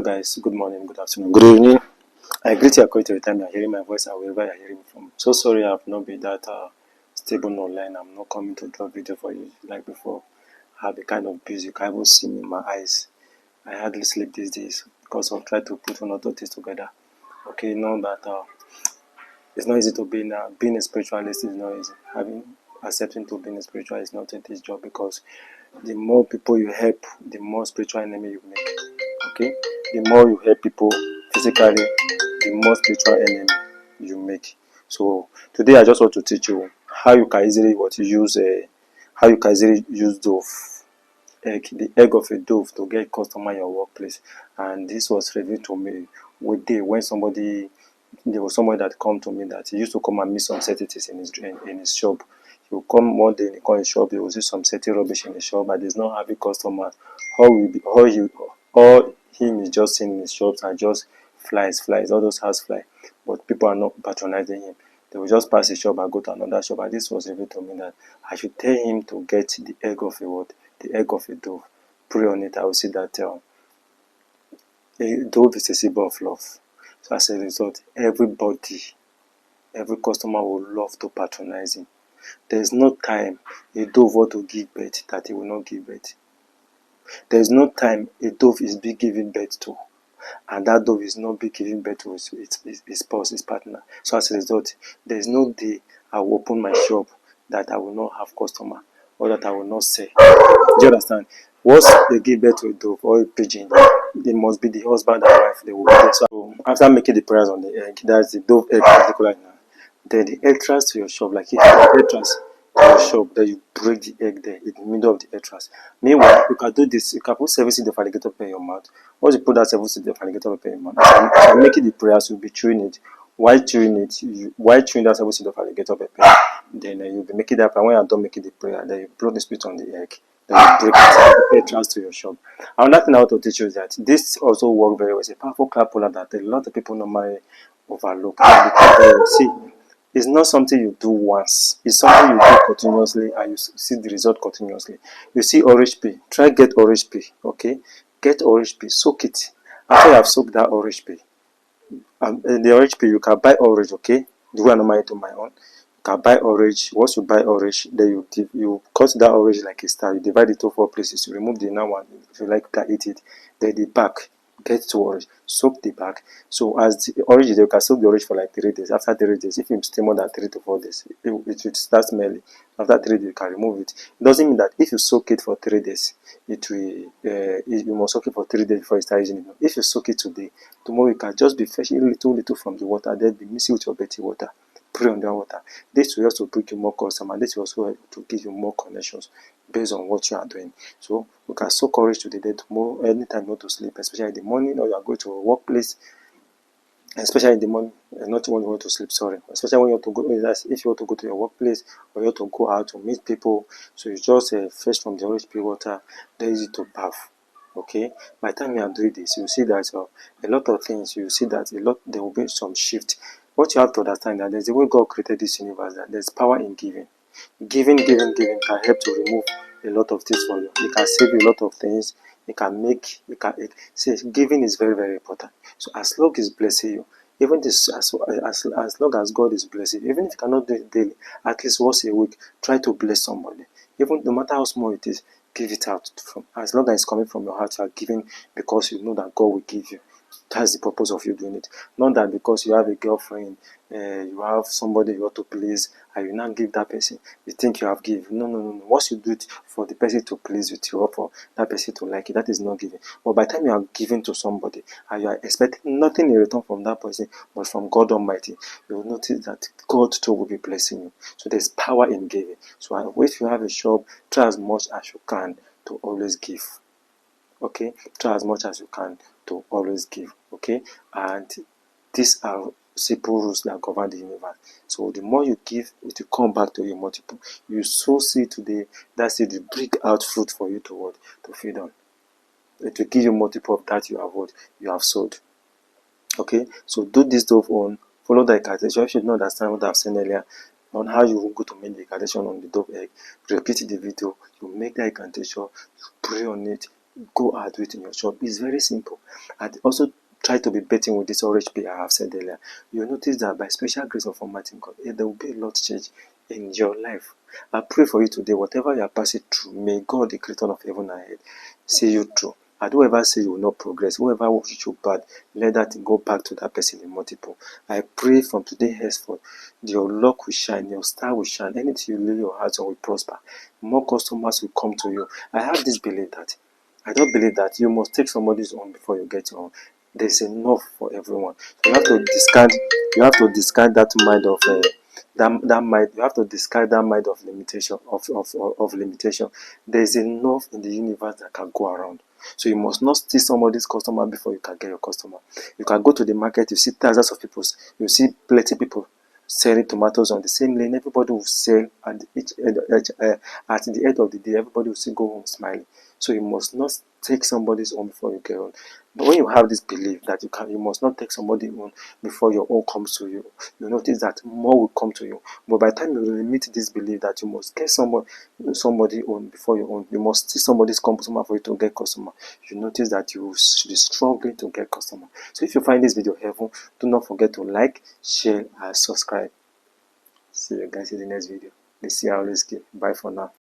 guys, good morning, good afternoon, good evening. I greet you according to the time you're hearing my voice and wherever you're hearing me from. So sorry I've not been that stable online. I'm not coming to drop video for you like before. I've been kind of busy. You can even see me in my eyes. I hardly sleep these days because I've tried to put one or two things together. Okay, you know that it's not easy to be being a spiritualist is not easy. Accepting to being a spiritual is not this job because the more people you help, the more spiritual enemy you make. Okay, the more you help people physically, the more spiritual enemy you make. So today I just want to teach you how you can easily use dove egg, the egg of a dove, to get customer in your workplace. And this was revealed to me one day when there was somebody that come to me that he used to come and meet some certities in his shop. He will come one day in his shop, he will see some certain rubbish in the shop, but there's no happy customer. All him is just seeing in his shops are just flies, all those house fly. But people are not patronizing him. They will just pass the shop and go to another shop. And this was revealed to me that I should tell him to get the egg of a what? The egg of a dove. Pray on it. I will see that a dove is a symbol of love. So as a result, every customer will love to patronize him. There is no time a dove want to give birth that he will not give birth. There is no time a dove is being given birth to, and that dove is not being given birth to his spouse, his partner. So as a result, there is no day I will open my shop that I will not have customer or that I will not sell. Do you understand? Once they give birth to a dove or a pigeon, they must be the husband and wife. They will be there. So after making the prayers on the egg, that's the dove egg particularly now. Then the entrance to your shop, like if you have entrance to your shop, then you break the egg there in the middle of the entrance. Meanwhile, you can do this. You can put 7 seeds of alligator pepper in your mouth. Once you put that 7 seeds of alligator pepper in your mouth, as you're making the prayers, you'll be chewing it. While chewing that 7 seeds of alligator pepper, then you'll be making that prayer. When you're done making the prayer, then you blow the spit on the egg. Then you break it, entrance to your shop. Another thing I want to teach you is that this also works very well. It's a powerful calculator that a lot of people normally overlook. See, it's not something you do once. It's something you do continuously and you see the result continuously. You see orange peel. Try get orange peel. Okay? Get orange peel. Soak it. After you have soaked that orange peel, the orange peel, you can buy orange, okay? The way I normally do my own. You can buy orange. Once you buy orange, then you cut that orange like a star. You divide it to 4 places. You remove the inner one. If you like, you can eat it. Then the back, get to orange. Soak the back. So as the orange is there, you can soak the orange for like 3 days. After 3 days, if you stay more than 3 to 4 days, it will start smelling. After 3 days, you can remove it. It doesn't mean that if you soak it for 3 days, you must soak it for 3 days before you start using it. If you soak it today, tomorrow you can just be fetching little from the water, then be mixing with your dirty water. Pray on that water. This will also bring you more customers. This will also help to give you more connections based on what you are doing. So you can soak courage today, then tomorrow, anytime you want to sleep, especially in the morning, or you are going to a workplace, especially in the morning, not when you want to sleep, sorry. Especially when you want to go, if you want to go to your workplace or you want to go out to meet people, so you just fetch from the orange pure water, then easy to bath. Okay, by the time you are doing this, you see that a lot of things, you see that there will be some shift. What you have to understand that there's a way God created this universe, that there's power in giving. Giving can help to remove a lot of things for you. It can save you a lot of things. Giving is very, very important. So as long as blessing you, even this as long as God is blessing you, even if you cannot do it daily, at least once a week, try to bless somebody. Even no matter how small it is, give it out from, as long as it's coming from your heart, you are giving because you know that God will give you. That's the purpose of you doing it. Not that because you have a girlfriend, you have somebody you want to please, and you now give that person, you think you have given. No. Once you do it for the person to please with you or for that person to like it, that is not giving. But by the time you are giving to somebody and you are expecting nothing in return from that person, but from God Almighty, you will notice that God too will be blessing you. So there's power in giving. So if you have a shop, try as much as you can to always give. Okay, try as much as you can to always give. Okay, and these are simple rules that govern the universe. So the more you give, it will come back to you multiple. You sow seed today, that seed will bring out fruit for you to feed on. It will give you multiple of that you have sowed. Okay, so do this dove on, follow the incantation. You should not understand what I've said earlier on how you will go to make the incantation on the dove egg. Repeat the video, you make the incantation, you pray on it, go out with in your shop. It's very simple. And also try to be betting with this RHP I have said earlier. You'll notice that by special grace of Almighty God, there will be a lot change in your life. I pray for you today, whatever you are passing through, may God, the creator of heaven and earth, see you through. And whoever say you will not progress, whoever wishes you bad, let that thing go back to that person in multiple. I pray from today henceforth, your luck will shine, your star will shine, anything you lay your hands on will prosper. More customers will come to you. I have this belief that I don't believe that you must take somebody's own before you get your own. There's enough for everyone. So you have to discard that mind of that mind. You have to discard that mind of limitation of limitation. There's enough in the universe that can go around. So you must not steal somebody's customer before you can get your customer. You can go to the market, you see thousands of people, you see plenty people selling tomatoes on the same lane. Everybody will sell, and at the end of the day, everybody will still go home smiling. So you must not take somebody's own before you get on. But when you have this belief that you must not take somebody's own before your own comes to you, you notice that more will come to you. But by the time you limit this belief that you must get somebody own before your own, you must see somebody's customer for you to get customer, you notice that you will be struggling to get customer. So if you find this video helpful, do not forget to like, share, and subscribe. See you guys in the next video. This is always good. Bye for now.